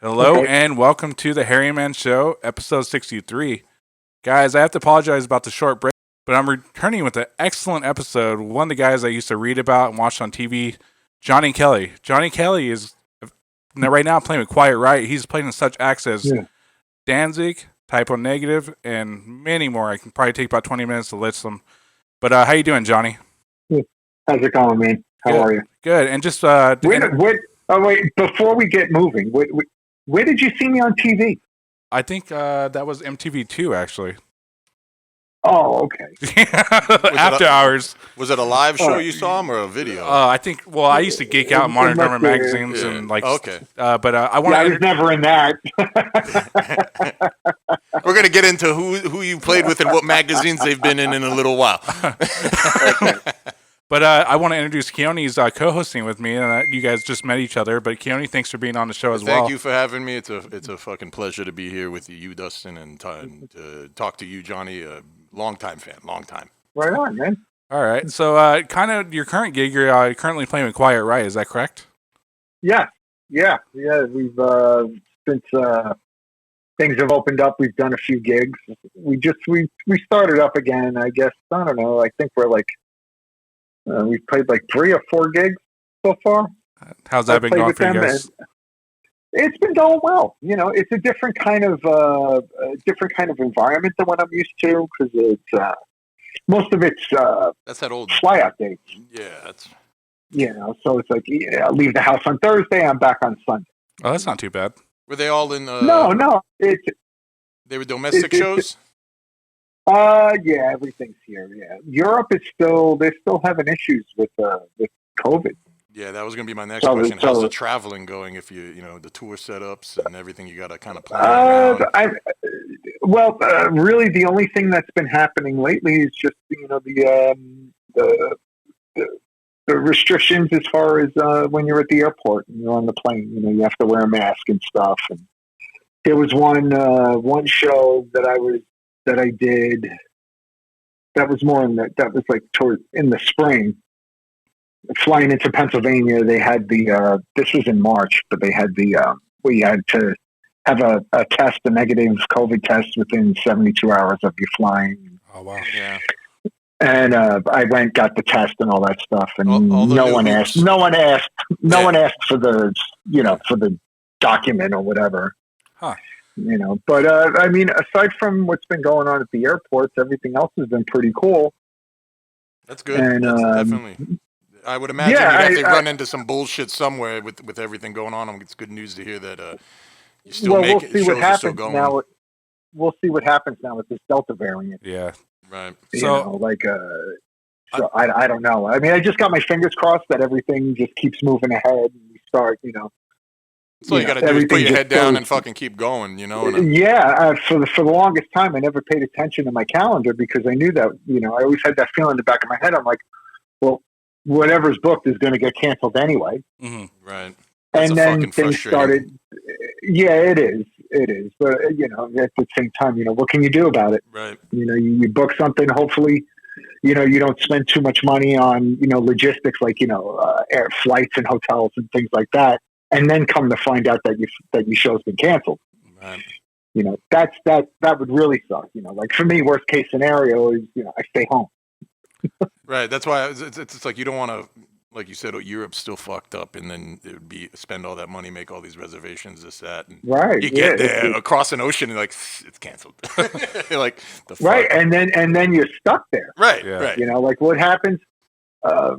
Hello and welcome to the Harry Man Show, episode 63. Guys, I have to apologize about the short break, but I'm returning with an excellent episode. One of the guys I used to read about and watch on TV, Johnny Kelly. Johnny Kelly is right now playing with Quiet Riot. He's playing in such acts as Danzig, Typo Negative, and many more. I can probably take about 20 minutes to list them. But how you doing, Johnny? How's it going, man? How are you? Good. And just wait, before we get moving, where did you see me on TV? I think that was MTV2, actually. Oh, okay. After hours. Was it a live show you saw him or a video? I think. Well, I used to geek out and monitor government magazines and like. Okay. But I want. I was never in that. We're gonna get into who you played with and what magazines they've been in a little while. But I want to introduce Keoni's co-hosting with me, and you guys just met each other. But Keoni, thanks for being on the show as well. Thank you for having me. It's a fucking pleasure to be here with you, Dustin, and to talk to you, Johnny. Long-time fan, long time. Right on, man. All right. So, kind of your current gig, you're currently playing with Quiet Riot. Is that correct? Yeah. We've since things have opened up, we've done a few gigs. We started up again. I guess I don't know. I think we're like we've played like 3 or 4 gigs so far. How's that been going for you guys? It's been going well. You know, it's a different kind of environment than what I'm used to because it's most of it's that's that old fly out dates. Yeah, that's so it's like I leave the house on Thursday, I'm back on Sunday. Oh, that's not too bad. Were they all in? No, they were domestic shows. Yeah, everything's here. Yeah, Europe is they're still having issues with COVID. Yeah, that was going to be my next question. How's the traveling going? If you the tour setups and everything, you got to kind of plan around. Really, the only thing that's been happening lately is just the restrictions as far as when you're at the airport and you're on the plane. You have to wear a mask and stuff. And there was one show that I did that was more that was like in the spring. Flying into Pennsylvania, they had this was in March, but they had we had to have a test, a negative COVID test within 72 hours of you flying. Oh, wow. Yeah. And I went, got the test and all that stuff, and all no one asked for the, for the document or whatever. Huh. But I mean, aside from what's been going on at the airports, everything else has been pretty cool. That's good. And, that's definitely. I would imagine you'd have to run into some bullshit somewhere with everything going on. It's good news to hear that you still we'll see what happens now. We'll see what happens now with this Delta variant. Yeah, right. So I don't know. I mean, I just got my fingers crossed that everything just keeps moving ahead and we start, So you got to do is put your head down and fucking keep going, for the longest time, I never paid attention to my calendar because I knew that, I always had that feeling in the back of my head. I'm like, well, whatever's booked is going to get canceled anyway. Mm-hmm. Right. That's and then things started. Yeah, it is. But, at the same time, what can you do about it? Right. You book something, hopefully, you don't spend too much money on, logistics like, air flights and hotels and things like that. And then come to find out that your show's been canceled. Right. That would really suck. Like for me, worst case scenario is, I stay home. Right. That's why it's like you don't want to, like you said, Europe's still fucked up, and then it would be spend all that money, make all these reservations, this, that, and right. You get there across an ocean and like it's canceled. Like the fuck? Right, and then you're stuck there. Right. Yeah. Right. Like what happens? A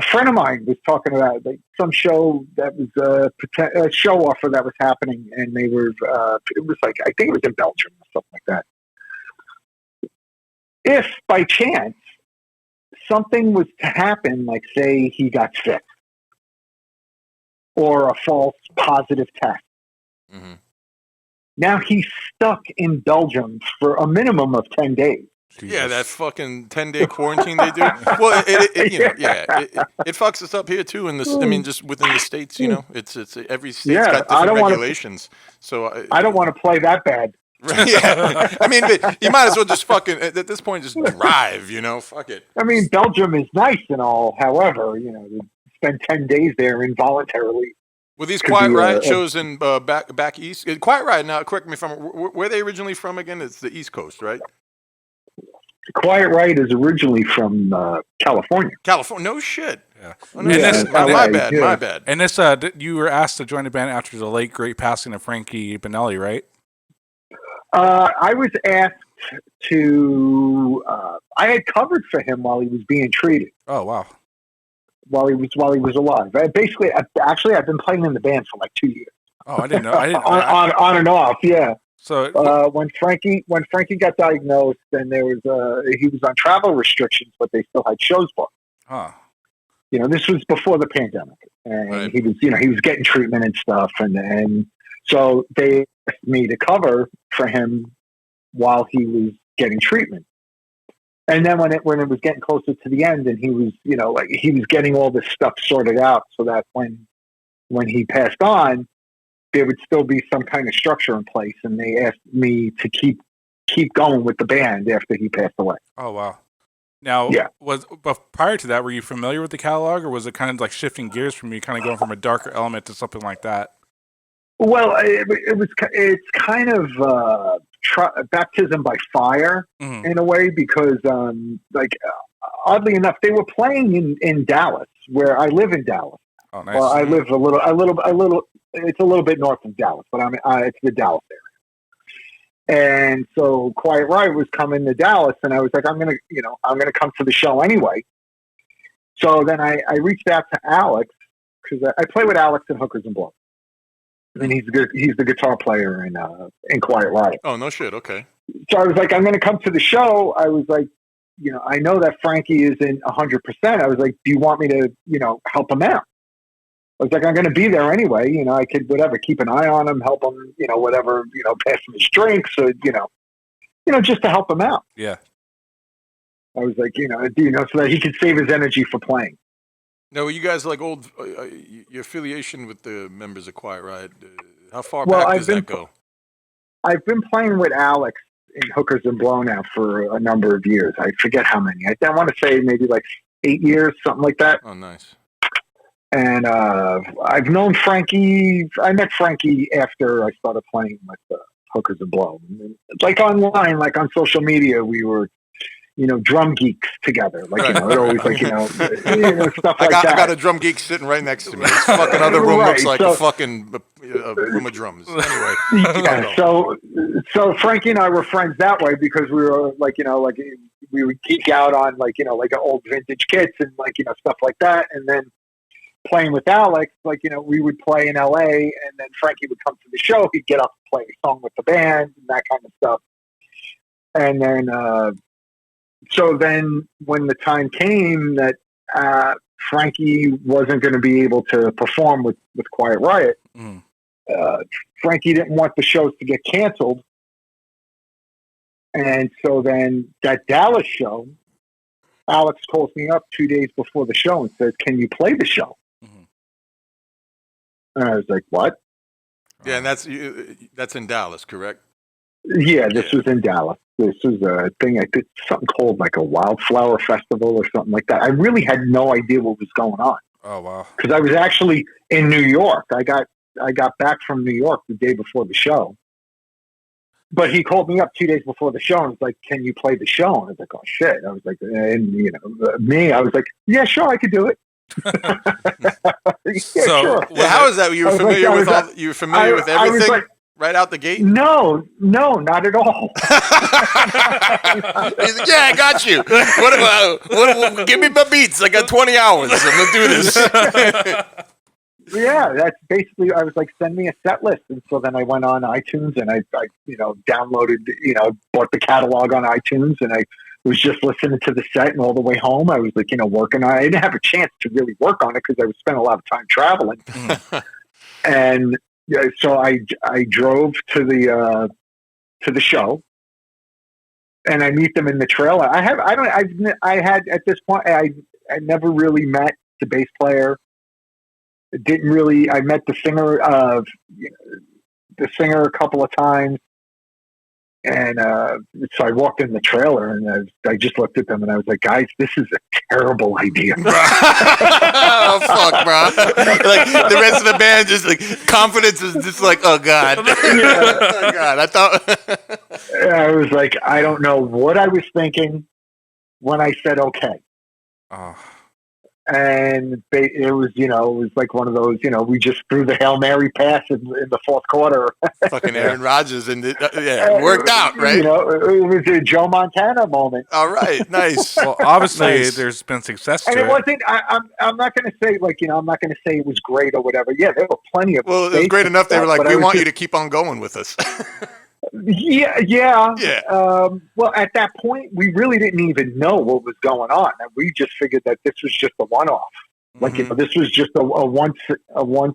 friend of mine was talking about like some show that was a show offer that was happening, and they were it was like I think it was in Belgium or something like that. If by chance something was to happen, like say he got sick or a false positive test, now he's stuck in Belgium for a minimum of 10 days. Jesus. Yeah, that fucking 10-day quarantine they do. Well, it fucks us up here too. In this, I mean, just within the states, it's every state's got different regulations. So I don't want to play that bad. Yeah, I mean, you might as well just fucking at this point just drive. Fuck it. I mean, Belgium is nice and all. However, to spend 10 days there involuntarily Were these Quiet Riot shows in back east? Quiet Riot, now correct me if I'm, where are they originally from again? It's the East Coast, right? Quiet Riot is originally from California. California, no shit. Yeah. Oh, no, and my bad. And this, you were asked to join the band after the late great passing of Frankie Benelli, right? I was asked to. I had covered for him while he was being treated. Oh wow! While he was alive. Basically, I've been playing in the band for like 2 years. Oh, I didn't know. on and off, yeah. So when Frankie got diagnosed, and there was he was on travel restrictions, but they still had shows booked. Huh. You know, this was before the pandemic, and right. he was getting treatment and stuff, and so they asked me to cover for him while he was getting treatment. And then when it was getting closer to the end, and he was, he was getting all this stuff sorted out, so that when he passed on, there would still be some kind of structure in place. And they asked me to keep going with the band after he passed away. Oh wow! Now, yeah. But prior to that, were you familiar with the catalog, or was it kind of like shifting gears from you, kind of going from a darker element to something like that? Well, it's kind of baptism by fire in a way, because oddly enough, they were playing in Dallas, where I live in Dallas. Oh, nice. Well, I live a little. It's a little bit north of Dallas, but it's the Dallas area. And so Quiet Riot was coming to Dallas, and I was like, I'm gonna come to the show anyway. So then I reached out to Alex, because I play with Alex in Hookers and Blow. And he's the guitar player in Quiet Riot. Oh, no shit. Okay. So I was like, I'm going to come to the show. I was like, I know that Frankie isn't 100%. I was like, do you want me to, help him out? I was like, I'm going to be there anyway. I could, whatever, keep an eye on him, help him, whatever, pass him his drinks, or, just to help him out. Yeah. I was like, so that he could save his energy for playing. Now, were you guys like old? Your affiliation with the members of Quiet Riot, how far back does that go? I've been playing with Alex in Hookers and Blow now for a number of years. I forget how many. I want to say maybe like 8 years, something like that. Oh, nice. And I've known Frankie. I met Frankie after I started playing with Hookers and Blow. Like online, like on social media, we were drum geeks together. Like, it always like, stuff like that. I got a drum geek sitting right next to me. This fucking other room looks like a fucking room of drums. Anyway. Yeah, so Frankie and I were friends that way, because we were like, we would geek out on like old vintage kits and stuff like that. And then playing with Alex, we would play in LA, and then Frankie would come to the show. He'd get up and play a song with the band and that kind of stuff. And then, so then when the time came that Frankie wasn't going to be able to perform with Quiet Riot, Frankie didn't want the shows to get canceled. And so then that Dallas show, Alex calls me up 2 days before the show and says, "Can you play the show?" And I was like, "What?" Yeah, and that's in Dallas, correct? Yeah, this was in Dallas. This was a thing. I did something called like a Wildflower Festival or something like that. I really had no idea what was going on. Oh wow! Because I was actually in New York. I got back from New York the day before the show. But he called me up 2 days before the show and was like, "Can you play the show?" And I was like, "Oh shit!" I was like, I was like, "Yeah, sure, I could do it." Yeah, so, sure. How is that? You were familiar with you were familiar with everything? Right out the gate? No, not at all. He's like, "Yeah, I got you. What, give me my beats. I got 20 hours. I'm going to do this." Yeah, that's basically, I was like, "Send me a set list." And so then I went on iTunes and I downloaded, bought the catalog on iTunes, and I was just listening to the set, and all the way home, I was like, working on it. I didn't have a chance to really work on it because I was spending a lot of time traveling. And so I drove to the show, and I meet them in the trailer. I had at this point, I never really met the bass player. I met the singer a couple of times, And so I walked in the trailer, and I just looked at them, and I was like, "Guys, this is a terrible idea." Oh fuck, bro! Like the rest of the band, just like confidence is just like, oh god, oh god. I thought I was like, I don't know what I was thinking when I said okay. Oh. And it was like one of those, we just threw the Hail Mary pass in the fourth quarter. Fucking Aaron Rodgers, and it worked out, right? It was a Joe Montana moment. All right, nice. Well, obviously, there's been success to and it it. wasn't. I'm not going to say I'm not going to say it was great or whatever. Yeah, there were plenty of. Well, it was great enough. They were like, we want you to keep on going with us. Yeah. Well, at that point, we really didn't even know what was going on. We just figured that this was just a one-off. Like, this was just a one-time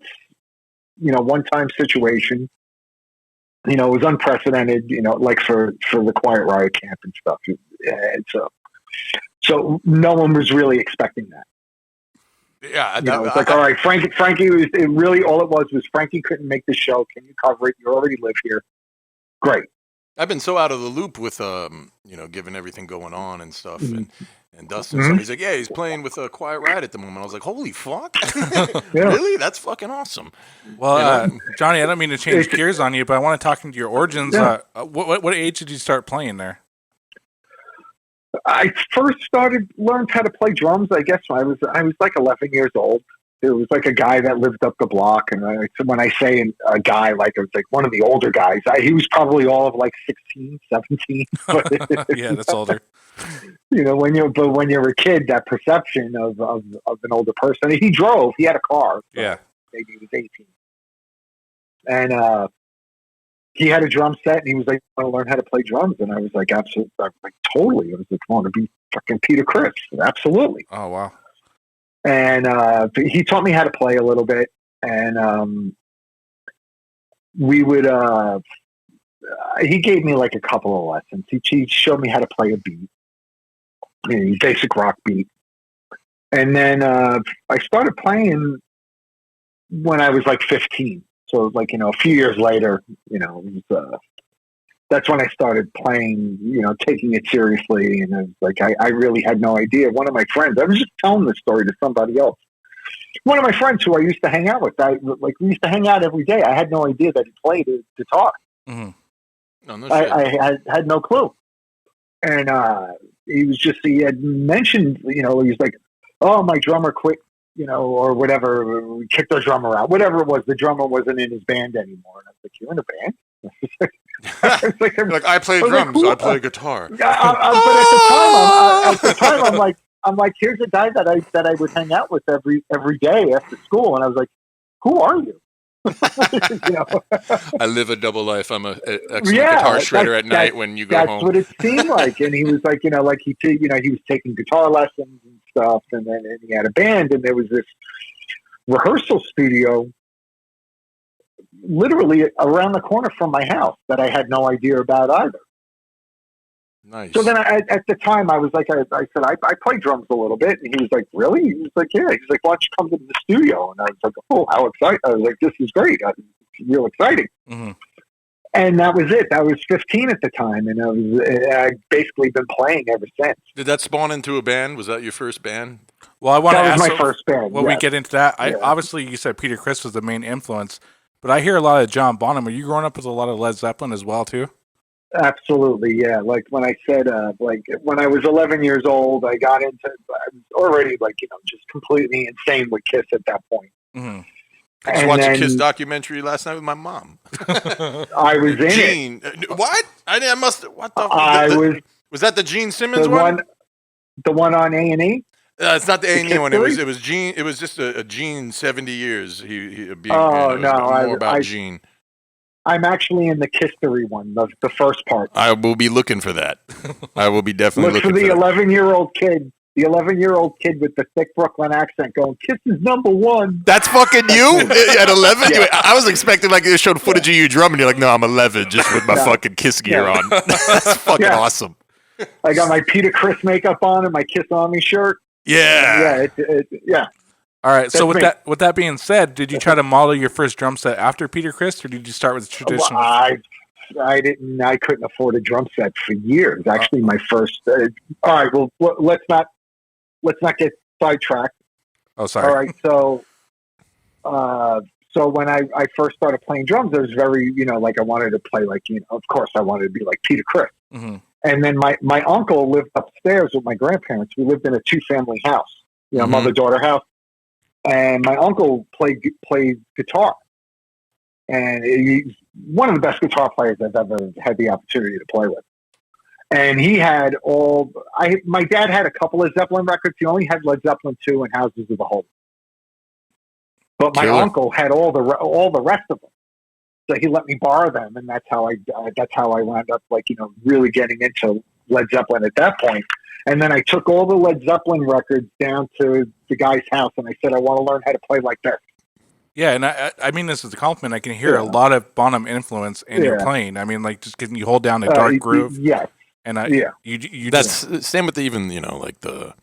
situation. It was unprecedented. Like for the Quiet Riot camp and stuff. And so no one was really expecting that. Yeah, it's like, all right, Frankie was really all it was Frankie couldn't make the show. Can you cover it? You already live here. Great. I've been so out of the loop with given everything going on and stuff, and Dustin. So he's like, yeah, he's playing with a Quiet Riot at the moment. I was like, holy fuck, really? That's fucking awesome. Well, Johnny, I don't mean to change gears on you, but I want to talk into your origins. Yeah. What age did you start playing there? I first learned how to play drums, I guess, when I was like 11 years old. It was like a guy that lived up the block. And when I say a guy, like it was like one of the older guys. He was probably all of like 16, 17. Yeah, that's older. When you're a kid, that perception of an older person. He drove. He had a car. So yeah. Maybe he was 18. And he had a drum set, and he was like, I want to learn how to play drums. And I was like, absolutely. I was like, totally. I was like, I want to be fucking Peter Criss. Absolutely. Oh, wow. And he taught me how to play a little bit, and we would. He gave me like a couple of lessons. He showed me how to play a beat, basic rock beat, and then I started playing when I was like 15. So like a few years later, that's when I started playing, taking it seriously. And I was like, I really had no idea. One of my friends, I was just telling this story to somebody else. One of my friends who I used to hang out with, we used to hang out every day. I had no idea that he played guitar. No I had no clue. And he had mentioned, he was like, oh, my drummer quit, or whatever, we kicked our drummer out. Whatever it was, the drummer wasn't in his band anymore. And I was like, you're in a band? I play drums. Like, cool. I play guitar. But at the time, I'm like, here's a guy that I would hang out with every day after school, and I was like, who are you? I live a double life. I'm a excellent guitar shredder at night when you go home. That's what it seemed like. And he was like, he was taking guitar lessons and stuff, and he had a band, and there was this rehearsal studio literally around the corner from my house that I had no idea about either. Nice. So then at the time I was like, I said, I play drums a little bit. And he was like, really? He was like, yeah. He's like, why don't you come to the studio? And I was like, oh, how exciting. I was like, this is great. It's real exciting. Mm-hmm. And that was it. I was 15 at the time. And I'd basically been playing ever since. Did that spawn into a band? Was that your first band? Well, I want to ask. That was my first band. When we get into that, obviously you said Peter Criss was the main influence. But I hear a lot of John Bonham. Are you growing up with a lot of Led Zeppelin as well, too? Absolutely, yeah. Like when I said, when I was 11 years old, I got into, I was already just completely insane with Kiss at that point. Mm-hmm. I just watched a Kiss documentary last night with my mom. I was in Gene. What? I must. What the? Was that the Gene Simmons one? The one on A&E? It's not the A&E one. It was Gene. It was just a Gene 70 years. More about Gene. I'm actually in the Kissery one, the first part. I will be looking for that. I will be definitely looking for the 11-year-old kid. The 11-year-old kid with the thick Brooklyn accent going, Kiss is #1. That's fucking you? At 11? Yeah. I was expecting they showed footage of you drumming. You're like, no, I'm 11 just with my fucking Kiss gear on. That's fucking awesome. I got my Peter Criss makeup on and my Kiss Army shirt. Yeah. Yeah. All right. So with that being said, did you try to model your first drum set after Peter Criss, or did you start with the traditional? I couldn't afford a drum set for years. Actually, my first. All right, well, let's not get sidetracked. Oh, sorry. All right, so when I first started playing drums, it was very, like I wanted to play like, of course I wanted to be like Peter Criss. Mm-hmm. And then my uncle lived upstairs with my grandparents. We lived in a 2-family house, mother-daughter house. And my uncle played guitar. And he's one of the best guitar players I've ever had the opportunity to play with. And he had my dad had a couple of Zeppelin records. He only had Led Zeppelin 2 and Houses of the Holy. But my uncle had all the rest of them. So he let me borrow them, and that's how I wound up really getting into Led Zeppelin at that point. And then I took all the Led Zeppelin records down to the guy's house, and I said, I want to learn how to play like this. Yeah, and I mean this is a compliment. I can hear a lot of Bonham influence in your playing. I mean, like just getting you hold down a dark groove. Yes. And you that's same with the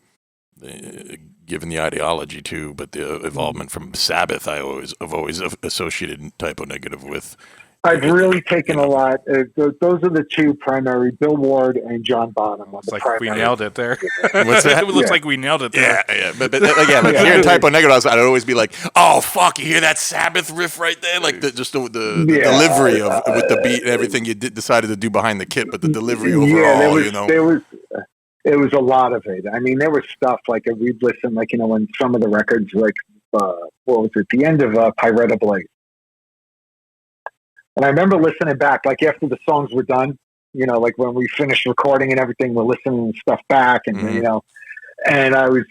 given the ideology too, but the evolvement from Sabbath, I've always associated Typo Negative with. I've really taken a lot. Those are the two primary, Bill Ward and John Bonham. It's like we nailed it there. What's that? It looks like we nailed it there. Yeah. But again, like hearing Typo Negative, I'd always be like, oh, fuck, you hear that Sabbath riff right there? Like the delivery of with the beat and everything you decided to do behind the kit, but the delivery overall, it was a lot of it. I mean, there was stuff like we'd listen, when some of the records, what was it, the end of Pirate Blaze. And I remember listening back, like after the songs were done, like when we finished recording and everything, we're listening stuff back, and and I was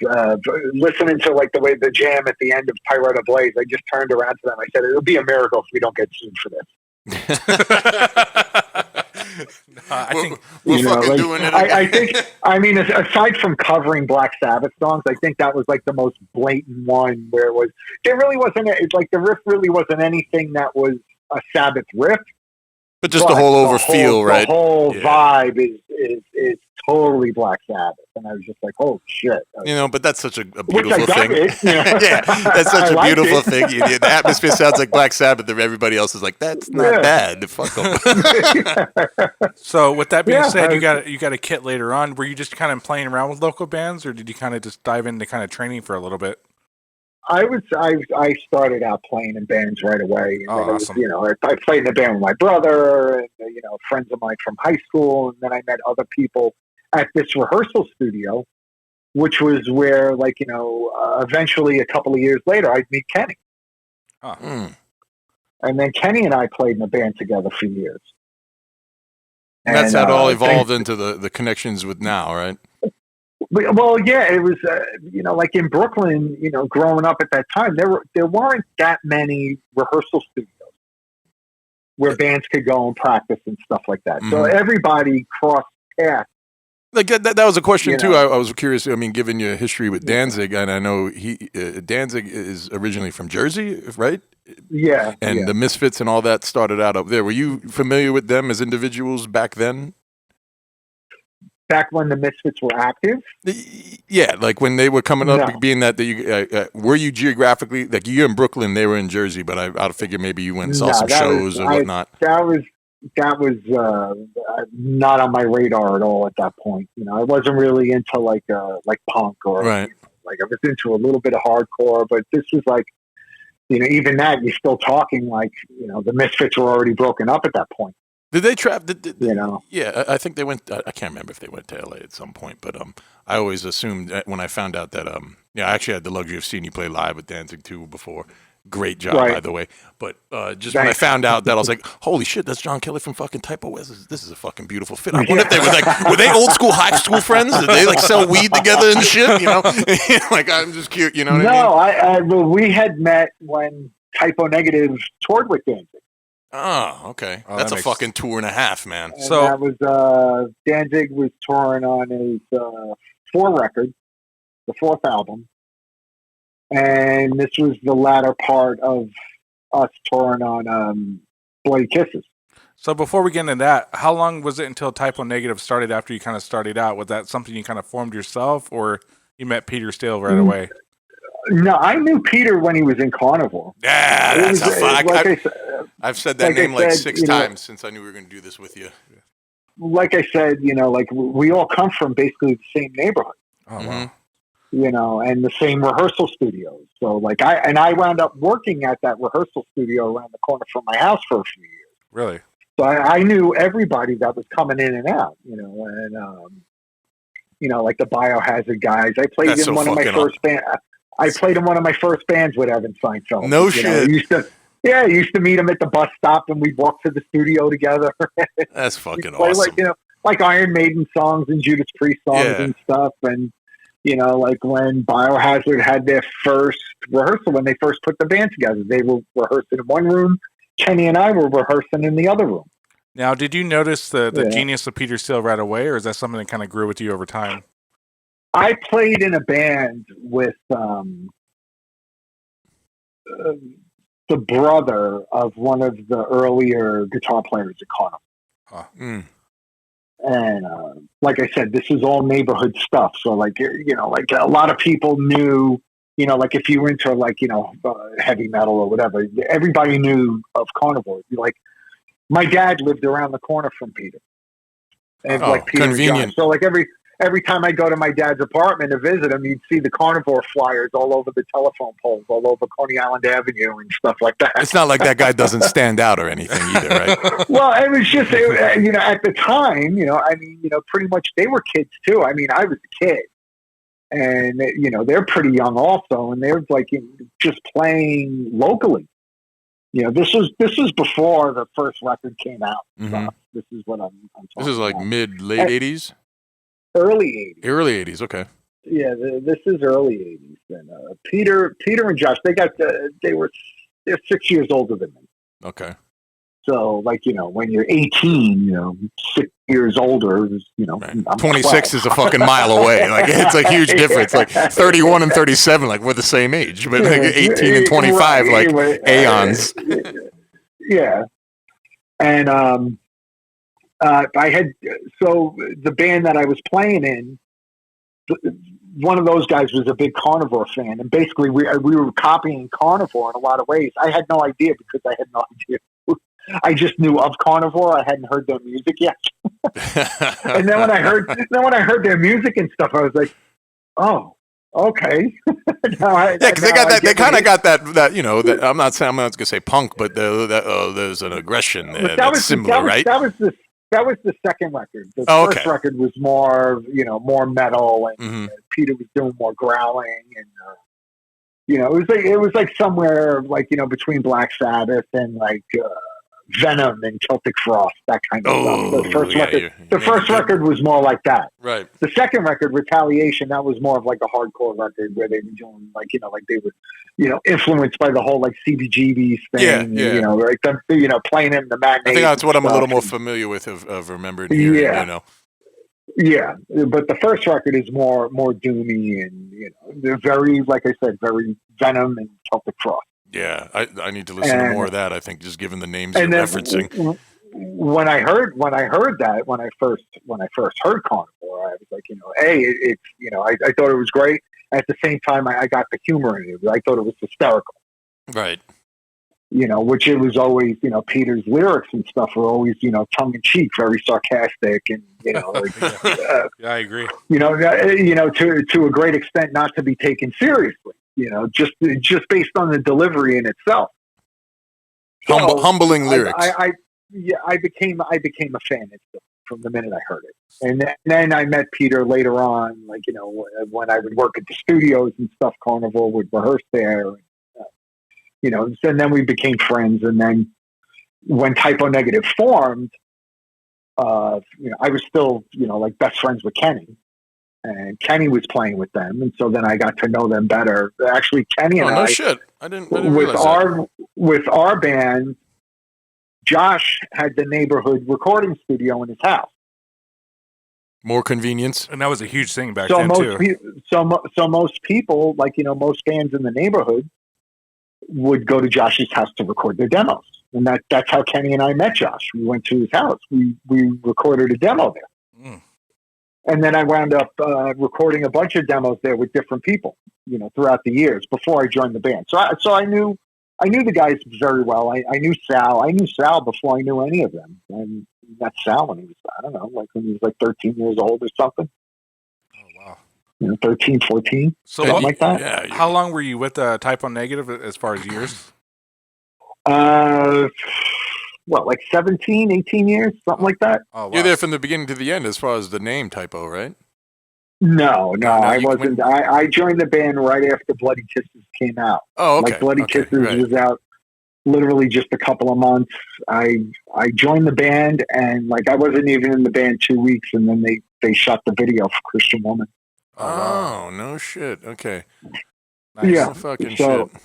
listening to like the way the jam at the end of Pirate Blaze. I just turned around to them. I said, "It'll be a miracle if we don't get sued for this." I think we're fucking doing it. I mean, aside from covering Black Sabbath songs, I think that was like the most blatant one where there really wasn't. It's like the riff really wasn't anything that was a Sabbath riff, but just the whole feel, right? The whole vibe is totally Black Sabbath, and I was just like, "Oh shit!" But that's such a beautiful thing. Yeah, that's such a beautiful thing. The atmosphere sounds like Black Sabbath, and everybody else is like, "That's not bad." Fuck them. So, with that being said, you got a kit later on. Were you just kind of playing around with local bands, or did you kind of just dive into kind of training for a little bit? I started out playing in bands right away. And awesome. I played in a band with my brother and, friends of mine from high school. And then I met other people at this rehearsal studio, which was where, eventually a couple of years later, I'd meet Kenny. Oh. And then Kenny and I played in a band together for years. And that's how it all evolved into the connections with now, right? Well, yeah, it was, like in Brooklyn, growing up at that time, there weren't that many rehearsal studios where bands could go and practice and stuff like that. Mm-hmm. So everybody crossed paths. Like that was a question too. I was curious. I mean, given your history with Danzig, and I know Danzig is originally from Jersey, right? Yeah. And the Misfits and all that started out up there. Were you familiar with them as individuals back then? Back when the Misfits were active? Yeah, like when they were coming up, being that you were you geographically, like you're in Brooklyn, they were in Jersey, but I'd figure maybe you went and saw some shows or whatnot. That was not on my radar at all at that point. I wasn't really into like punk or right. Like I was into a little bit of hardcore, but this was like, even that you're still talking like, the Misfits were already broken up at that point. Did they trap? Yeah, I think they went. I can't remember if they went to LA at some point, but I always assumed that when I found out that I actually had the luxury of seeing you play live with Danzig too before. Great job, by the way. But just when I found out that, I was like, "Holy shit, that's John Kelly from fucking Typo West. This is a fucking beautiful fit." I wonder if they were were they old school high school friends? Did they sell weed together and shit? Like I'm just cute. You know what I mean? No, we had met when Typo Negative toured with Danzig. Oh, okay. That's a fucking tour and a half, man. And so that was Danzig was touring on his 4 record, the 4th album, and this was the latter part of us touring on Bloody Kisses. So before we get into that, how long was it until Typo Negative started after you kind of started out? Was that something you kind of formed yourself, or you met Peter Steele right away? No, I knew Peter when he was in Carnivore. Yeah, that's a fuck. I've said that name like 6 times since I knew we were going to do this with you. Like I said, like we all come from basically the same neighborhood. Oh, wow. And the same rehearsal studios. So like I wound up working at that rehearsal studio around the corner from my house for a few years. Really? So I knew everybody that was coming in and out, like the Biohazard guys. I played in one of my first bands. I played in one of my first bands with Evan Seinfeld. No shit. I used to meet him at the bus stop and we'd walk to the studio together. That's fucking awesome. Like Iron Maiden songs and Judas Priest songs and stuff. And, like when Biohazard had their first rehearsal, when they first put the band together, they were rehearsing in one room. Kenny and I were rehearsing in the other room. Now, did you notice the genius of Peter Steele right away, or is that something that kind of grew with you over time? I played in a band with the brother of one of the earlier guitar players at Carnivore. Huh. And like I said, this is all neighborhood stuff. So like, like a lot of people knew, like if you were into like, heavy metal or whatever, everybody knew of Carnivore. Like my dad lived around the corner from Peter. And like Peter convenient. So like every time I go to my dad's apartment to visit him, you'd see the Carnivore flyers all over the telephone poles, all over Coney Island Avenue and stuff like that. It's not like that guy doesn't stand out or anything either, right? Well, it was just, at the time, pretty much they were kids too. I mean, I was a kid. And, they're pretty young also. And they're like just playing locally. This was before the first record came out. Mm-hmm. So this is what I'm talking about. This is like late 80s? Early 80s. Early 80s, okay. Yeah, this is early 80s. And Peter and Josh, they're 6 years older than me. Okay. So, like, when you're 18, 6 years older, right. 26 is a fucking mile away. Like, it's a huge difference. Like, 31 and 37, like, we're the same age. But like 18 and 25, like, aeons. Yeah. And the band that I was playing in, one of those guys was a big Carnivore fan. And basically, we were copying Carnivore in a lot of ways. I had no idea because I had no idea. I just knew of Carnivore. I hadn't heard their music yet. And then when I heard their music and stuff, I was like, "Oh, okay." Because they got that. They kind of got that. I'm not going to say punk, but there's an aggression there that's similar, right? That was the second record. The first record was more, more metal, and Peter was doing more growling, and it was like somewhere like between Black Sabbath and like. Venom and Celtic Frost, that kind of stuff. The first record was more like that. Right. The second record, Retaliation, that was more of like a hardcore record where they were doing like like they were influenced by the whole like CBGB's thing. Yeah. Like them, playing in the matinee. I think that's what I'm a little more familiar with of remembering hearing, Yeah, but the first record is more doomy and they're very, like I said, very Venom and Celtic Frost. Yeah, I need to listen to more of that. I think just given the names you're referencing. When I heard that, when I first heard Carnivore, I was like, hey, it's I thought it was great. At the same time, I got the humor in it. I thought it was hysterical. Right. Which it was always, Peter's lyrics and stuff were always, tongue in cheek, very sarcastic, and yeah, I agree. To a great extent, not to be taken seriously. Just based on the delivery in itself. So, humbling lyrics. I became a fan from the minute I heard it, and then I met Peter later on. Like when I would work at the studios and stuff, Carnivore would rehearse there. And then we became friends. And then when Typo Negative formed, I was still like best friends with Kenny. And Kenny was playing with them, and so then I got to know them better. Actually, Kenny and I didn't realize with our band, Josh had the neighborhood recording studio in his house. More convenience, and that was a huge thing back then too. So most people, like most bands in the neighborhood, would go to Josh's house to record their demos, and that's how Kenny and I met Josh. We went to his house. We recorded a demo there. And then I wound up recording a bunch of demos there with different people, throughout the years before I joined the band. So I knew the guys very well. I knew Sal. I knew Sal before I knew any of them. I met Sal when he was, I don't know, like when he was like 13 years old or something. Oh, wow. 13, 14, something like that. Yeah. How long were you with Type O Negative as far as years? Like 17, 18 years, something like that. Oh, wow. You're there from the beginning to the end as far as the name Typo, right? No, I wasn't. I joined the band right after Bloody Kisses came out. Oh, okay. Like Bloody Kisses was out literally just a couple of months. I joined the band, and like I wasn't even in the band 2 weeks, and then they shot the video for Christian Woman. Oh, no shit. Okay. Nice. Yeah. Fucking So, shit.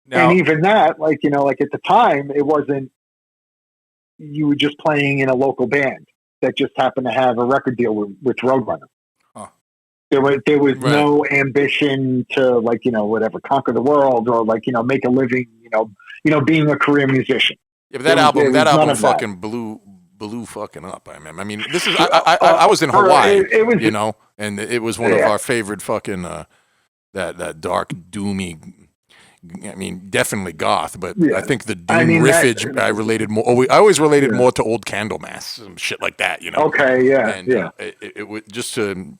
Now, and even that, like at the time, it wasn't. You were just playing in a local band that just happened to have a record deal with Roadrunner. Huh. There was no ambition to whatever, conquer the world or make a living, being a career musician. Yeah, but that album fucking blew fucking up. I mean, this is I was in Hawaii, and it was one of our favorite fucking that dark doomy. I mean, definitely goth, but I think the doom riffage I related more. I always related more to Old Candlemass, some shit like that, Okay, yeah, and, it would just to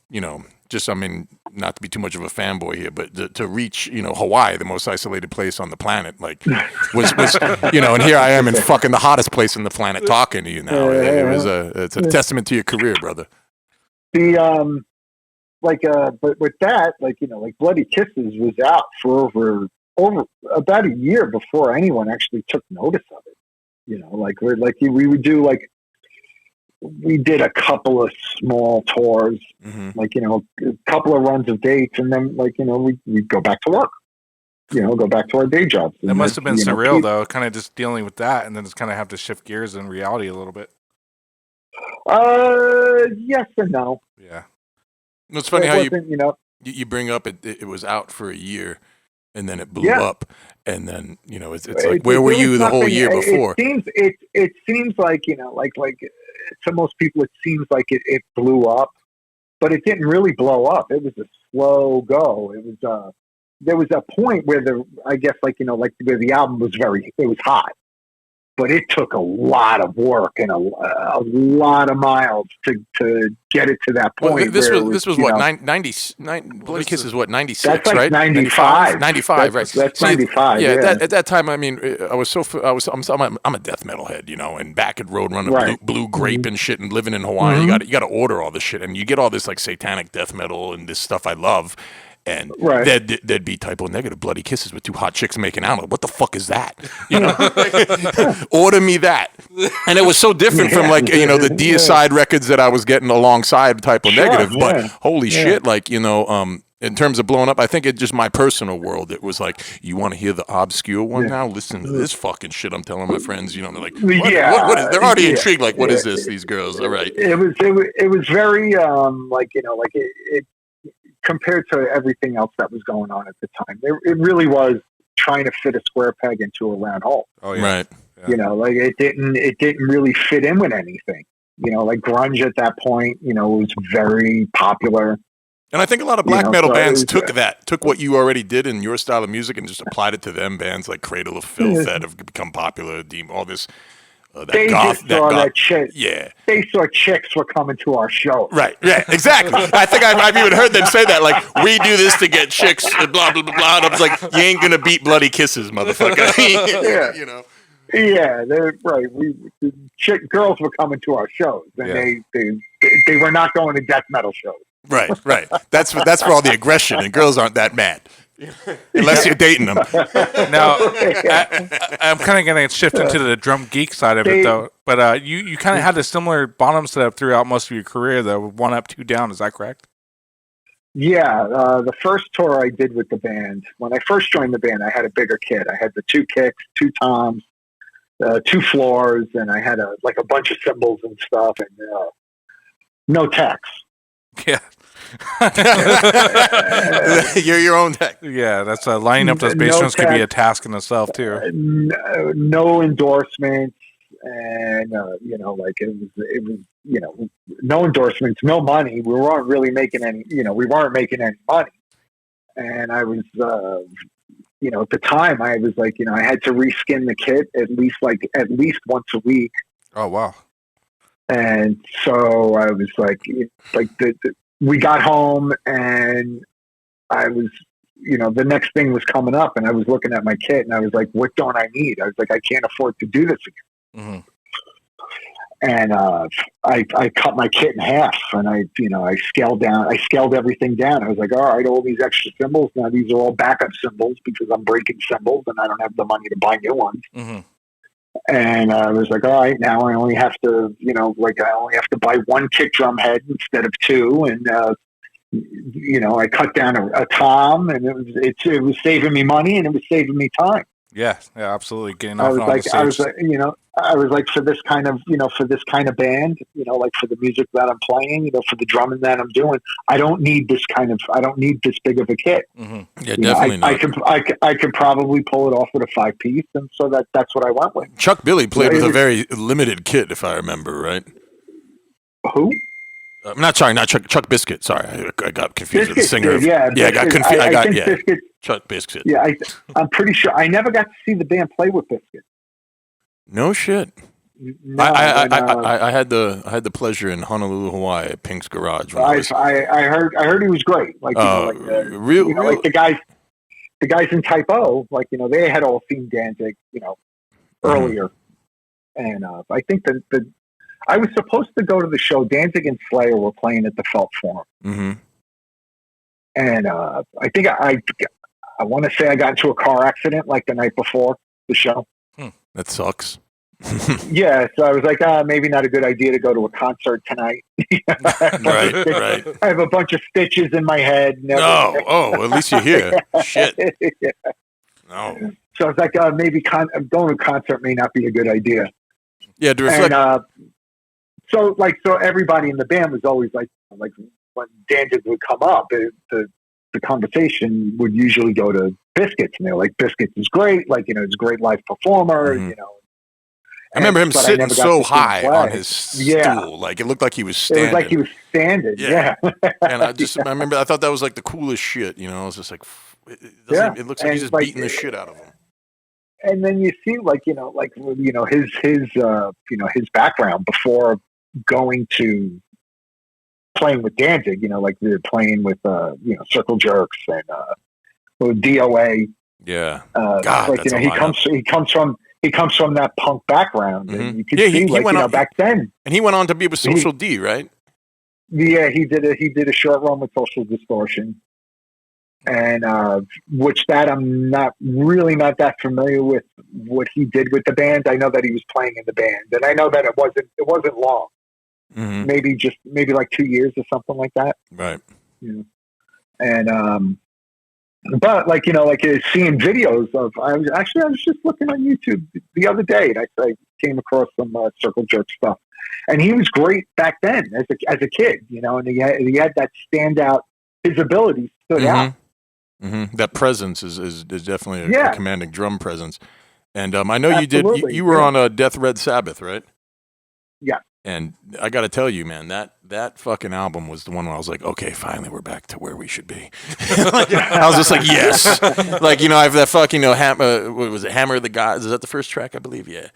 I mean, not to be too much of a fanboy here, but to reach Hawaii, the most isolated place on the planet, like was and here I am in fucking the hottest place on the planet talking to you now. It's a testament to your career, brother. The but with that, like Bloody Kisses was out for over about a year before anyone actually took notice of it. We would do we did a couple of small tours, a couple of runs of dates, and then we'd go back to work, go back to our day jobs. That must have been surreal though, kind of just dealing with that, and then just kind of have to shift gears in reality a little bit. Yes and no. Yeah. It's funny how you bring up it was out for a year. And then it blew up, and then it's like, where were you the whole year before? It seems like to most people it seems like it blew up, but it didn't really blow up. It was a slow go. It was there was a point where where the album was it was hot, but it took a lot of work and a lot of miles to get it to that point. Well, this was what, 99, Bloody Kiss is what, 96, that's like right? 95. 95, right. That's 95, yeah. At that time, I mean, I'm a death metal head, and back at Roadrunner, Blue Grape and shit, and living in Hawaii, you got to order all this shit, and you get all this like satanic death metal and this stuff I love. And there'd be Type O Negative Bloody Kisses with two hot chicks making out. What the fuck is that? Order me that. And it was so different from the Deicide records that I was getting alongside Type O Negative. But holy shit, in terms of blowing up, I think it's just my personal world. It was like, you want to hear the obscure one now? Listen to this fucking shit I'm telling my friends. They're like, what is? They're already intrigued. Like, what is this? These girls, all right. It was very it compared to everything else that was going on at the time. It really was trying to fit a square peg into a round hole. Oh, yeah. Right. Yeah. It didn't really fit in with anything. Grunge at that point, was very popular. And I think a lot of black metal bands took what you already did in your style of music and just applied it to them. Bands like Cradle of Filth that have become popular, all this. They saw chicks were coming to our show. Right, yeah, exactly. I think I've even heard them say that, like, we do this to get chicks, and blah, blah, blah, blah. And I was like, you ain't going to beat Bloody Kisses, motherfucker. Yeah, they're right. Girls were coming to our shows, and they were not going to death metal shows. Right. That's for all the aggression, and girls aren't that mad. Unless you're dating them. Now, I'm kind of going to shift into the drum geek side of it, though. But you kind of had a similar bottom setup throughout most of your career, though. 1 up, 2 down. Is that correct? Yeah. The first tour I did with the band, when I first joined the band, I had a bigger kit. I had the 2 kicks, 2 toms, 2 floors, and I had a bunch of cymbals and stuff, and no techs. Yeah. You're your own tech. Yeah, that's lining up those bass drums could be a task in itself too. No endorsements, and it was no endorsements, no money. We weren't really making any, we weren't making any money. And I was, at the time I was like, I had to reskin the kit at least once a week. Oh, wow. And so I was like we got home and I was, the next thing was coming up and I was looking at my kit and I was like, what don't I need? I was like, I can't afford to do this again. Mm-hmm. And I cut my kit in half and I scaled everything down. I was like, all right, all these extra cymbals, now these are all backup cymbals because I'm breaking cymbals and I don't have the money to buy new ones. Mm-hmm. And I was like, all right, now I only have to, I only have to buy one kick drum head instead of two. And, I cut down a tom and it was saving me money and it was saving me time. Yeah, absolutely. Getting I off was on like, the stage. I was like, for this kind of band, like for the music that I'm playing, for the drumming that I'm doing, I don't need this big of a kit. Mm-hmm. Yeah, definitely not. I could probably pull it off with a 5-piece, and so that's what I went with. Chuck Billy played with a very limited kit, if I remember right. Who? Chuck Biscuit. Sorry, I got confused with the singer. Yeah, I got confused. Biscuit, Chuck Biscuit. Yeah, I'm pretty sure. I never got to see the band play with Biscuit. No shit. No, I had the pleasure in Honolulu, Hawaii, at Pink's Garage. I heard he was great. Like like the guys in Type O, like they had all seen Danzig, earlier, and I think that I was supposed to go to the show. Danzig and Slayer were playing at the Felt Forum, and I think I want to say I got into a car accident like the night before the show. That sucks. Yeah, so I was like, maybe not a good idea to go to a concert tonight. Right. I have a bunch of stitches in my head. At least you're here. Shit. Yeah. No. So I was like, maybe going to a concert may not be a good idea. Yeah, to reflect. And, so everybody in the band was always like when Danzig would come up, the conversation would usually go to Biscuits, and they're like, Biscuits is great, he's a great live performer, I remember him sitting so high on his stool, like it looked like he was standing. It was like he was standing, yeah. And I remember, I thought that was like the coolest shit, I was just like, it looks like he's just beating the shit out of him. And then you see, his background before going to playing with Danzig, like we were playing with, Circle Jerks and DOA. Yeah. God, he comes from that punk background, and you could see, back then. And he went on to be with Social D, right? Yeah, he did a short run with Social Distortion, and which that I'm not that familiar with what he did with the band. I know that he was playing in the band, and I know that it wasn't long. Mm-hmm. Maybe like 2 years or something like that. Right. And but seeing videos of, I was just looking on YouTube the other day, and I came across some Circle Jerk stuff, and he was great back then as a kid, and he had that standout. His ability stood out. Mm-hmm. That presence is definitely a commanding drum presence. And I know you were on Death Red Sabbath, right? Yeah. And I got to tell you, man, that fucking album was the one where I was like, okay, finally we're back to where we should be. I was just like, yes. I have that fucking, Hammer, what was it, Hammer of the Gods? Is that the first track, I believe? Yeah.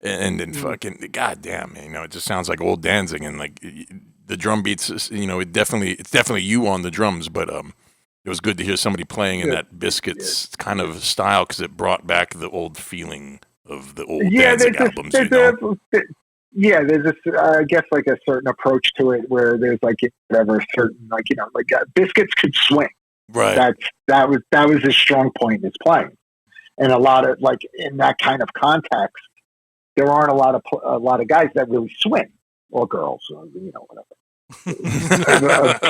And then fucking, goddamn, it just sounds like old Danzig, and the drum beats, it's definitely you on the drums, but it was good to hear somebody playing in that Biscuits kind of style, because it brought back the old feeling of the old Danzig albums. Yeah, there's I guess a certain approach to it where there's certain Biscuits could swing. Right. That was his strong point in his playing, and a lot of in that kind of context, there aren't a lot of guys that really swing, or girls, or whatever.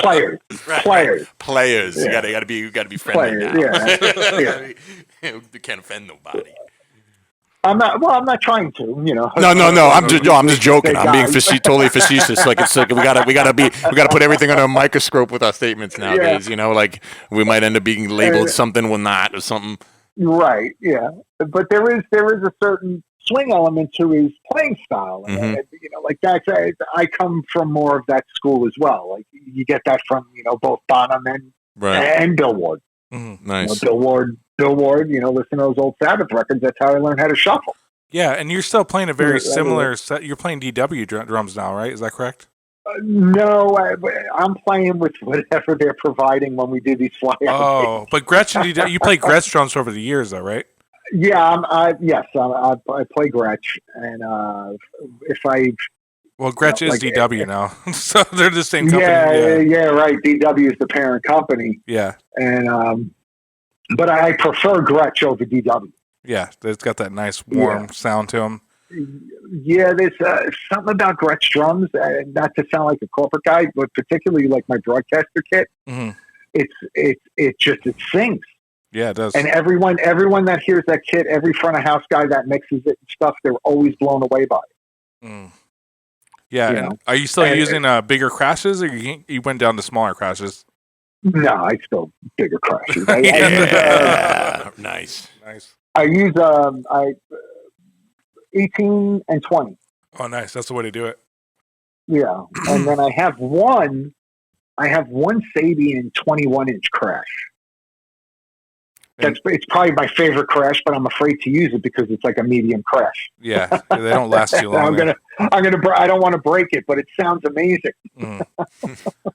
Players. Yeah. You gotta be friendly now. Yeah. You can't offend nobody. I'm not trying to, No. I'm just joking. I'm being totally facetious. It's like we gotta put everything under a microscope with our statements nowadays. Yeah. We might end up being labeled something we're not, or something. Right. Yeah. But there is a certain swing element to his playing style. And, you know, like that's, I come from more of that school as well. Like you get that from, you know, both Bonham and Bill Ward. Nice. You know, Bill Ward, you know, listen to those old Sabbath records. That's how I learned how to shuffle. Yeah, and you're still playing a very similar set. You're playing DW drums now, right? Is that correct? No, I'm playing with whatever they're providing when we do these fly-out gigs. But Gretsch and DW, you played Gretsch drums over the years, though, right? Yeah, I play Gretsch, and Gretsch is DW now, so they're the same company. Yeah, right. DW is the parent company. Yeah, and but I prefer Gretsch over DW. Yeah, it's got that nice warm sound to them. Yeah, there's something about Gretsch drums, not to sound like a corporate guy, but particularly like my broadcaster kit. It sings. Yeah, it does. And everyone that hears that kit, every front of house guy that mixes it and stuff, they're always blown away by it. Yeah, and are you still using bigger crashes, or you went down to smaller crashes? No, I still bigger crashes. Nice. I use 18 and 20. Oh, nice. That's the way to do it. Yeah, and then I have one Sabian 21-inch crash. It's probably my favorite crash, but I'm afraid to use it because it's like a medium crash. Yeah, they don't last too long. I don't want to break it, but it sounds amazing.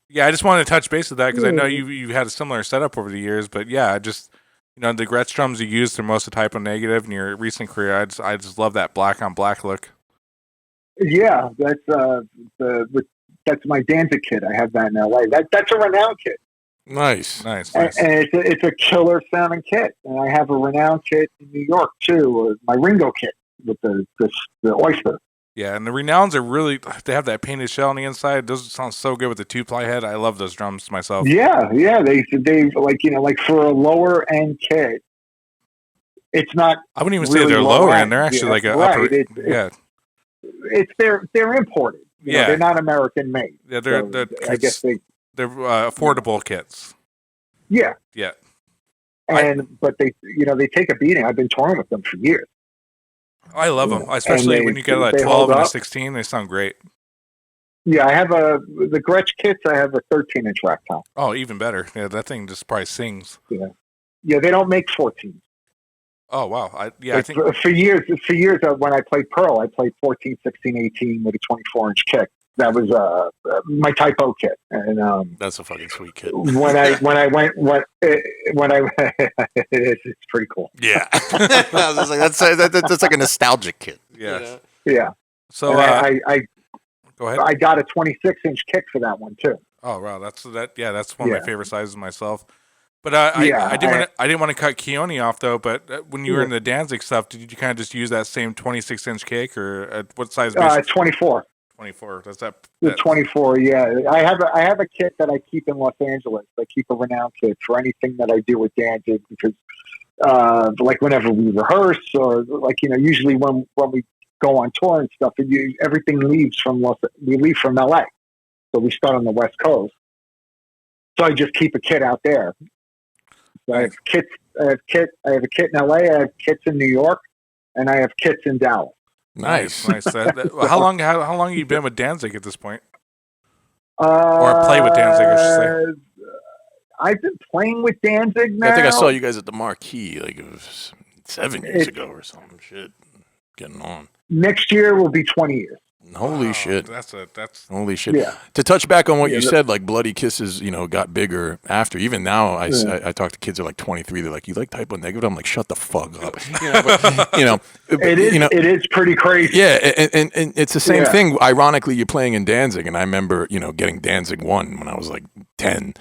Yeah, I just wanted to touch base with that because I know you had a similar setup over the years. But yeah, the Gretsch drums you used through most of Type O Negative in your recent career, I just love that black on black look. Yeah, that's my Danzig kit. I have that in LA. That's a Renown kit. Nice. And it's a killer sounding kit. And I have a Renown kit in New York too, my Ringo kit with the Oyster. Yeah, and the Renowns are they have that painted shell on the inside. Those sound so good with the 2-ply head. I love those drums myself. Yeah, they like for a lower end kit. It's not. I wouldn't even say they're lower end. They're actually like a upper. They're imported. They're not American made. Yeah, I guess they're affordable kits. Yeah. Yeah. But they take a beating. I've been touring with them for years. I love them, especially when you get a 12 and a 16. They sound great. Yeah, I have the Gretsch kits. I have a 13-inch rack top. Oh, even better. Yeah, that thing just probably sings. Yeah, they don't make 14. Oh wow! I think for years when I played Pearl, I played 14, 16, 18 with a 24-inch kick. That was my Type O kit, and that's a fucking sweet kit. It's pretty cool. Yeah, I was just like that's like a nostalgic kit. Yeah. So go ahead. I got a 26-inch kick for that one too. Oh wow, that's one of my favorite sizes myself. But I didn't want to cut Keoni off though. But when you were in the Danzig stuff, did you kind of just use that same 26-inch kick, or what size? 24. 24. That's that. The 24. Yeah, I have a kit that I keep in Los Angeles. I keep a Renown kit for anything that I do with Danzig because, like whenever we rehearse or usually when we go on tour and stuff, everything leaves from we leave from LA, so we start on the West Coast. So I just keep a kit out there. So I have kits. I have a kit in LA. I have kits in New York, and I have kits in Dallas. Nice. How long have you been with Danzig at this point? Or play with Danzig, I should say. I've been playing with Danzig now. I think I saw you guys at the Marquee like it was 7 years ago or some shit. Getting on. Next year will be 20 years. Holy shit! That's holy shit. Yeah. To touch back on what you said, like Bloody Kisses, got bigger after. Even now, I talk to kids who are like 23. They're like, "You like Type O Negative?" I'm like, "Shut the fuck up." It is pretty crazy. Yeah, and it's the same thing. Ironically, you're playing in Danzig, and I remember getting Danzig 1 when I was like 10.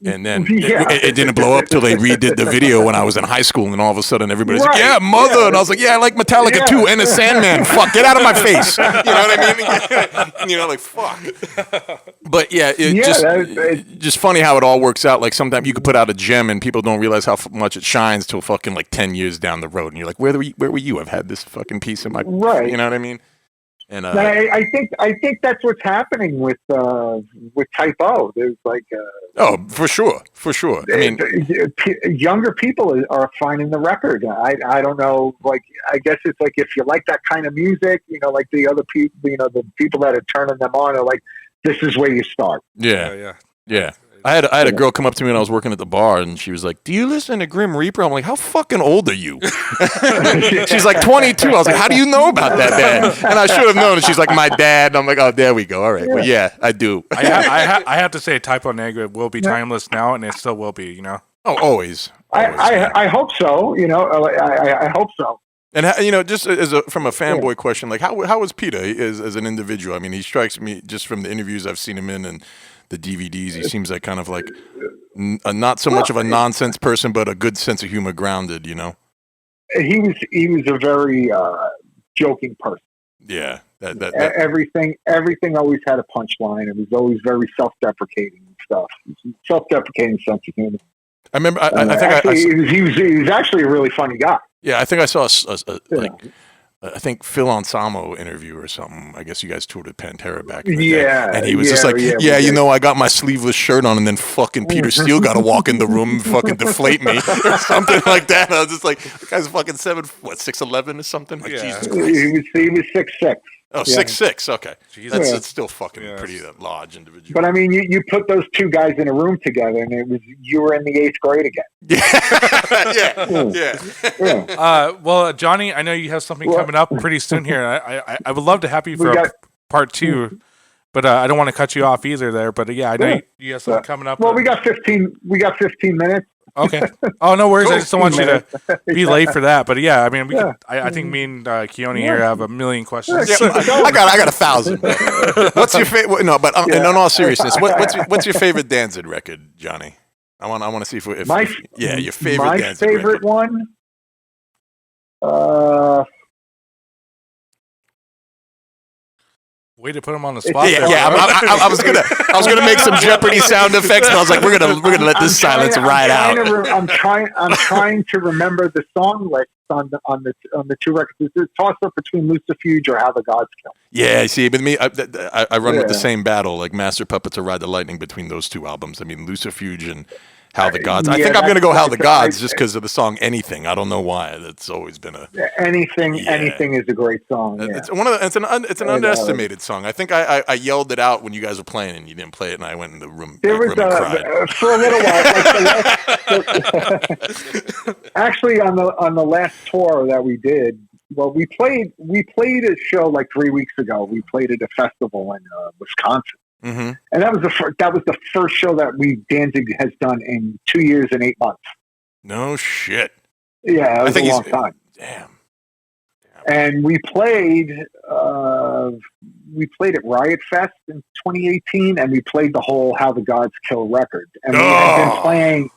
And then it didn't blow up till they redid the video when I was in high school, and then all of a sudden everybody's like, "Yeah, Mother," and I was like, "Yeah, I like Metallica too, and a Sandman." Fuck, get out of my face. You know what I mean? Like fuck. But just funny how it all works out. Like sometimes you could put out a gem and people don't realize how much it shines till fucking like 10 years down the road, and you're like, "Where were you? I've had this fucking piece in my." Right. You know what I mean? And I think that's what's happening with Type O. There's like for sure. I mean, younger people are finding the record. I don't know. Like, I guess it's like if you like that kind of music, like the other people, the people that are turning them on are like, this is where you start. Yeah. I had a girl come up to me when I was working at the bar, and she was like, "Do you listen to Grim Reaper?" I'm like, "How fucking old are you?" She's like, 22. I was like, "How do you know about that band?" And I should have known. And she's like, "My dad." And I'm like, "Oh, there we go. All right." Yeah. But yeah, I do. I have to say, Type O Negative will be timeless now, and it still will be. Oh, always. I hope so. I hope so. And just from a fanboy question, like how was Peter as an individual? I mean, he strikes me just from the interviews I've seen him in and the DVDs. He seems like kind of like not so much of a nonsense person, but a good sense of humor, grounded. He was a very joking person. Yeah, everything always had a punchline. It was always very self-deprecating and stuff. Self-deprecating sense of humor. I remember. He was actually a really funny guy. Yeah, I think I saw I think Phil Anselmo interview or something. I guess you guys toured with Pantera back in the day. And he was just like, I got my sleeveless shirt on, and then fucking Peter Steele got to walk in the room and fucking deflate me or something like that. I was just like, the guy's fucking 6'11" or something? Like, Jesus Christ. He was 6'6". Oh, 6'6", okay. That's still fucking pretty large individual. But I mean, you put those two guys in a room together, and you were in the 8th grade again. Yeah. Well, Johnny, I know you have something coming up pretty soon here. I would love to have you for part 2, but I don't want to cut you off either there. But I know you have something coming up. Well, we got 15 minutes. Okay. Oh, no worries. Cool. I just don't want you to be late for that. But I mean, I think me and Keoni here have a million questions. I got 1,000. What's your favorite? No, but in all seriousness, what's your favorite Danzig record, Johnny? I want to see if your favorite. My Danzig favorite record. one. Way to put him on the spot. I was gonna make some Jeopardy sound effects, and I was like, we're gonna let this silence ride out. I'm trying to remember the song list on the 2 records. It's a toss up between Lucifuge or How the Gods Kill. Yeah, see, but me, I run with the same battle, like Master Puppets or Ride the Lightning between those 2 albums. I mean, Lucifuge and How the Gods. I think I'm gonna go How the Gods just because of the song Anything. I don't know why. That's always been a Anything is a great song. Yeah. It's an underestimated song. I think I yelled it out when you guys were playing and you didn't play it, and I went in the room. There was cried. For a little while. Actually, on the last tour that we did, well, we played a show like 3 weeks ago. We played at a festival in Wisconsin. Mm-hmm. And that was the first show that Danzig has done in 2 years and 8 months. No shit. Yeah, it was a long time. Damn. And we played at Riot Fest in 2018, and we played the whole How the Gods Kill record. And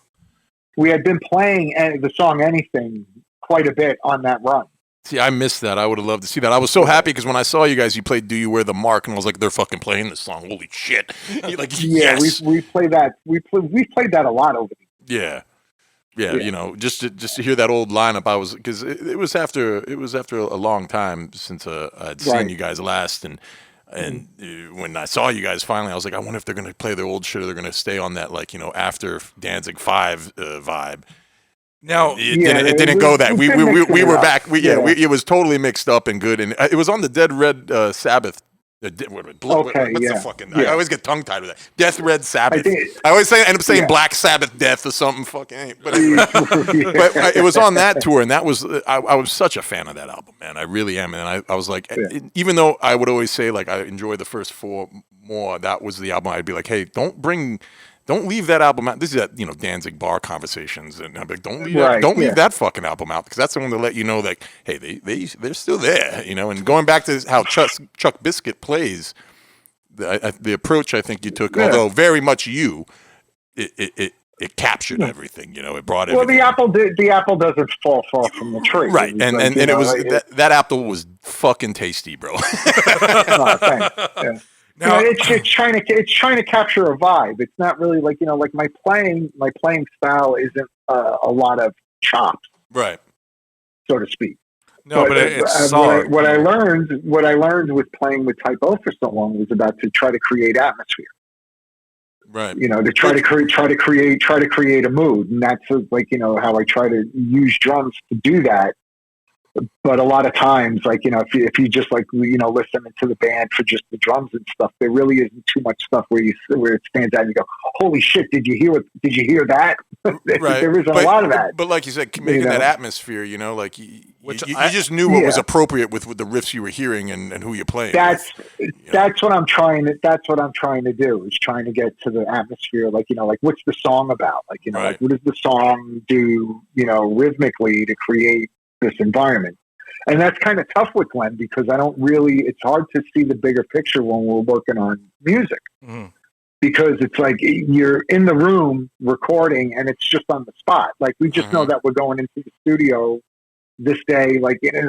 we had been playing the song Anything quite a bit on that run. See, I missed that. I would have loved to see that. I was so happy because when I saw you guys, you played "Do You Wear the Mark," and I was like, "They're fucking playing this song! Holy shit!" Yes. we played that. We played that a lot over the years. Yeah. Just to hear that old lineup, I was because it was after a long time since I'd seen you guys last, and when I saw you guys finally, I was like, I wonder if they're going to play their old shit or they're going to stay on that after Danzig 5 vibe. No, it didn't go that. We were back. It was totally mixed up and good, and it was on the Dead Red Sabbath. The fucking? I always get tongue tied with that. Death Red Sabbath. I always end up saying Black Sabbath Death or something. Fucking. But it was on that tour, and that was I was such a fan of that album, man. I really am, and I was like, even though I would always say like I enjoy the first 4 more, that was the album I'd be like, hey, don't leave that album out. This is at Danzig bar conversations, and I'm like, don't leave that fucking album out because that's the one to let you know that hey, they're still there, And going back to how Chuck Biscuit plays, the approach I think you took, although very much it captured everything, It brought it. Well, the apple doesn't fall far from the tree, right? And it was that apple was fucking tasty, bro. Oh, thanks. Yeah. Now, it's trying to capture a vibe. It's not really like my playing style isn't a lot of chops, right, so to speak. No, but it's solid. What I learned with playing with Type O for so long was about to try to create atmosphere. Right. To try to create a mood, and that's like how I try to use drums to do that. But a lot of times, if you just listen to the band for just the drums and stuff, there really isn't too much stuff where it stands out and you go, "Holy shit! Did you hear that?" Right. There isn't a lot of that. But like you said, making that atmosphere, you just knew what was appropriate with the riffs you were hearing and who you're playing. That's what I'm trying to. That's what I'm trying to do. Is trying to get to the atmosphere. What's the song about? Right. What does the song do? Rhythmically to create this environment. And that's kind of tough with Glenn because it's hard to see the bigger picture when we're working on music. Mm-hmm. Because it's like you're in the room recording and it's just on the spot. Like we just know that we're going into the studio this day.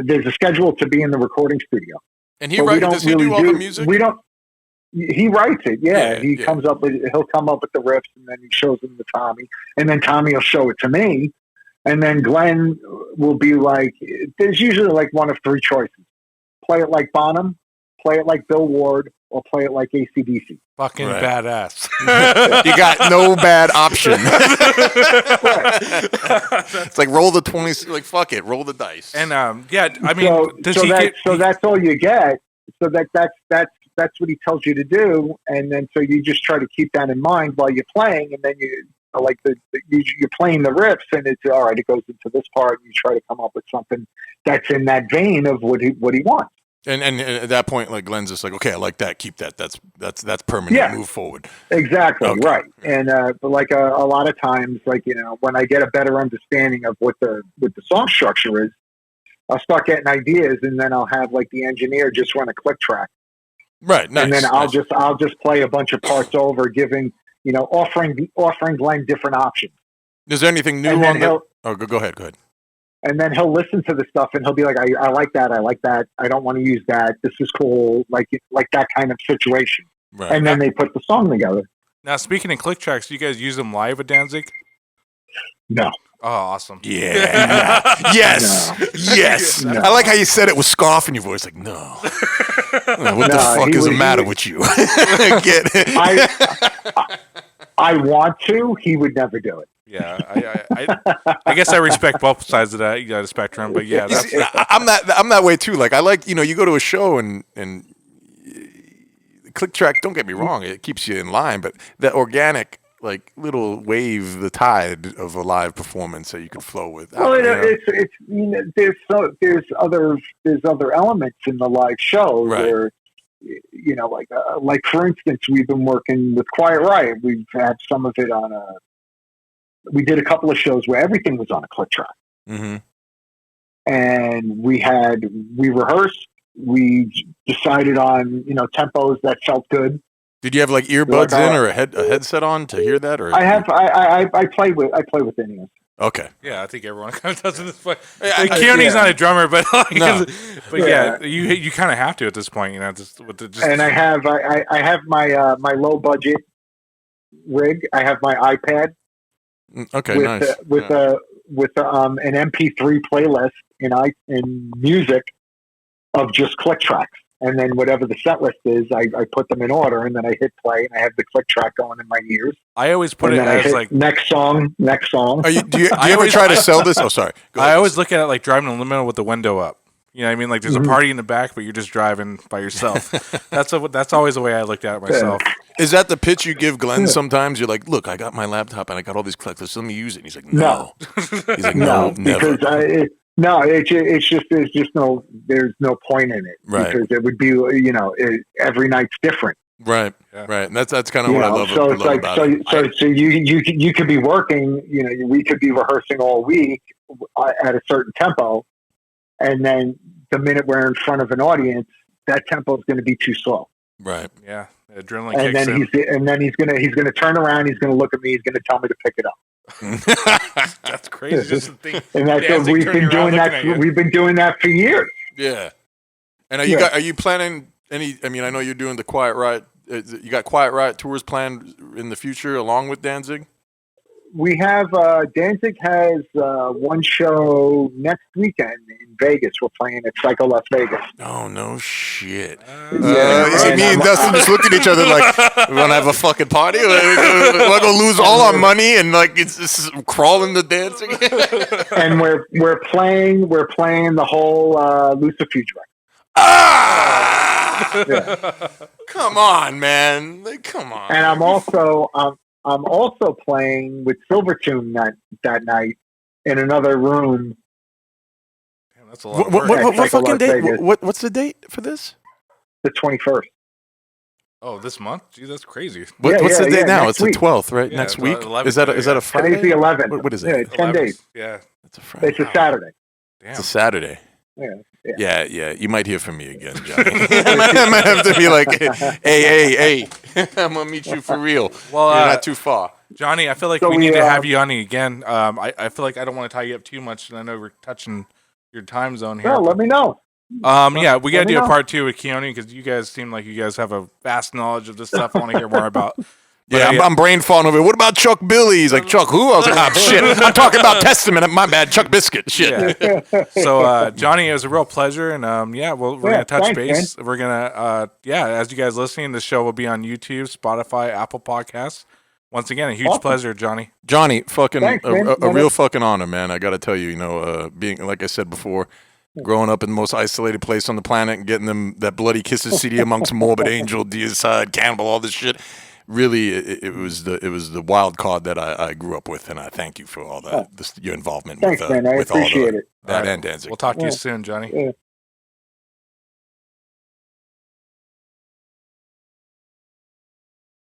There's a schedule to be in the recording studio. And does he do all the music? He writes it. Yeah. He'll come up with the riffs and then he shows them to Tommy and then Tommy will show it to me. And then Glenn will be like, there's usually one of three choices. Play it like Bonham, play it like Bill Ward, or play it like AC/DC. Fucking badass. You got no bad option. It's like roll the 20, fuck it, roll the dice. And that's all you get. So that's what he tells you to do. And then so you just try to keep that in mind while you're playing, and then you're playing the riffs, and it's all right. It goes into this part, and you try to come up with something that's in that vein of what he wants. And at that point, Glenn's just like, okay, I like that. Keep that. That's permanent. Yeah. Move forward. Exactly. Okay. Right. And but a lot of times, when I get a better understanding of what the song structure is, I'll start getting ideas, and then I'll have the engineer just run a click track. Right. Nice. And then I'll just play a bunch of parts over, giving. Offering Glenn different options. Is there anything new on the? Oh, go ahead. And then he'll listen to the stuff and he'll be like, I like that. I like that. I don't want to use that. This is cool. Like that kind of situation. Right. And then they put the song together. Now, speaking of click tracks, do you guys use them live at Danzig? No. Oh, awesome. Yeah. Yes. No. Yes. No. I like how you said it with scoff in your voice. Like, no. What the fuck is the matter with you? Get it. I want to. He would never do it. Yeah. I guess I respect both sides of that spectrum. But yeah. I'm that way too. I like, you go to a show and click track, don't get me wrong, it keeps you in line. But that organic, little wave, the tide of a live performance that you can flow with. Well, there's other elements in the live show where, for instance, we've been working with Quiet Riot. We've had some of it on we did a couple of shows where everything was on a click track. Mm-hmm. And we rehearsed, we decided on, tempos that felt good. Did you have earbuds in or a headset on to hear that? Or I play with in-ears. Okay. Yeah, I think everyone kind of does it this point. Keoni's not a drummer, but no. You kind of have to at this point, And I have my low budget rig. I have my iPad. Okay, nice. With an MP3 playlist in music of just click tracks. And then whatever the set list is, I put them in order, and then I hit play, and I have the click track going in my ears. I always put it as next song. Do you ever try to sell this? Oh, sorry. I always look at it driving in the middle with the window up. You know what I mean? There's a party in the back, but you're just driving by yourself. That's always the way I looked at it myself. Yeah. Is that the pitch you give Glenn sometimes? You're like, look, I got my laptop and I got all these click lists. Let me use it. And he's like, no. He's like, no, never. Because there's no point in it. Right. Because it would be, every night's different. Right. Yeah. Right. And that's kind of what I love about it. So you could be working, we could be rehearsing all week at a certain tempo. And then the minute we're in front of an audience, that tempo is going to be too slow. Right. Yeah. Adrenaline kicks in. And then he's going to turn around. He's going to look at me. He's going to tell me to pick it up. That's crazy. Just to think. And that's what we've been doing that. We've been doing that for years. Yeah. And are you planning any? I mean, I know you're doing the Quiet Riot. You got Quiet Riot tours planned in the future along with Danzig. we have Danzig has one show next weekend in Vegas. We're playing at Psycho Las Vegas. Oh, no shit. Yeah, me and Dustin just looked at each other like, we want to have a fucking party? We're going to lose all our money and like it's just crawling to Danzig? And we're playing the whole Lucifuge record. Ah! Yeah. Come on, man. Come on. And I'm also playing with Silvertune that night in another room. Damn, that's a lot of work. What fucking date? What's the date for this? The 21st. Oh, this month? Gee, that's crazy. What's the date now? It's week. the 12th, right? Yeah, next it's week? 11th, Is that a Friday? Today's the 11th. What is it? Yeah, 10 days. Yeah. It's a Friday. It's a Saturday. Damn. It's a Saturday. Yeah. Yeah. You might hear from me again, Johnny. I might have to be like, hey, I'm gonna meet you for real. Well, you're not too far, Johnny. I feel like we need to have you on again. I feel like I don't want to tie you up too much, and I know we're touching your time zone here. No, let me know. Yeah, we gotta do a part 2 with Keoni because you guys seem like you guys have a vast knowledge of this stuff. I want to hear more about. Yeah, I'm brain falling over it. What about Chuck Billy? He's like, Chuck who? I was like, shit. I'm talking about Testament. My bad. Chuck Biscuit. Shit. Yeah. So, Johnny, it was a real pleasure. And, we're going to touch base. Man. We're going to, as you guys listening, the show will be on YouTube, Spotify, Apple Podcasts. Once again, a huge pleasure, Johnny. Johnny, fucking Thanks, a real fucking honor, man. I got to tell you, being, like I said before, growing up in the most isolated place on the planet and getting them that Bloody Kisses CD amongst Morbid Angel, Deicide, Cannibal, all this shit. Really, it was the wild card that I grew up with, and I thank you for all that, your involvement Thanks, with man. I with all appreciate it. that All right. and Danzig. We'll talk to you soon, Johnny. Yeah.